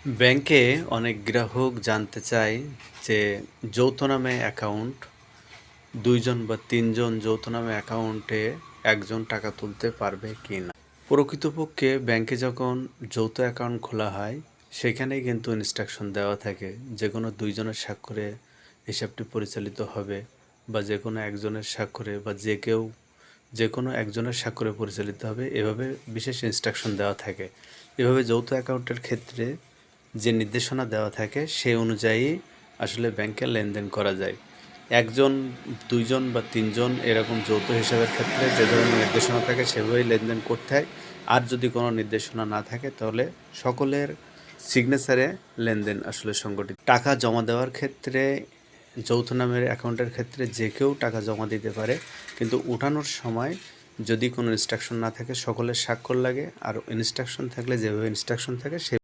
ব্যাংকে অনেক গ্রাহক জানতে চায় যে যৌথ নামে অ্যাকাউন্ট ২ জন বা ৩ জন যৌথ নামে অ্যাকাউন্টে একজন টাকা তুলতে পারবে কিনা। প্রকৃতপক্ষে ব্যাংকে যখন যৌথ অ্যাকাউন্ট খোলা হয় সেখানেই কিন্তু ইনস্ট্রাকশন দেওয়া থাকে যে কোনো ২ জনের স্বাক্ষরে হিসাবটি পরিচালিত হবে বা যে কোনো একজনের স্বাক্ষরে বা যে কোনো একজনের স্বাক্ষরে পরিচালিত হবে, এভাবে বিশেষ ইনস্ট্রাকশন দেওয়া থাকে। এভাবে যৌথ অ্যাকাউন্টের ক্ষেত্রে যে নির্দেশনা দেওয়া থাকে সেই অনুযায়ী আসলে ব্যাংকে লেনদেন করা যায়। একজন, ২ জন বা ৩ জন এরকম যৌথ হিসাবের ক্ষেত্রে যে ধরনের নির্দেশনা থাকে সেভাবেই লেনদেন করতে হয়। আর যদি কোনো নির্দেশনা না থাকে তাহলে সকলের সিগনেচারে লেনদেন আসলে সংগঠিত। টাকা জমা দেওয়ার ক্ষেত্রে যৌথ নামের অ্যাকাউন্টের ক্ষেত্রে যে কেউ টাকা জমা দিতে পারে, কিন্তু উঠানোর সময় যদি কোনো ইনস্ট্রাকশন না থাকে সকলের স্বাক্ষর লাগে, আর ইনস্ট্রাকশন থাকলে যেভাবে ইনস্ট্রাকশন থাকে সে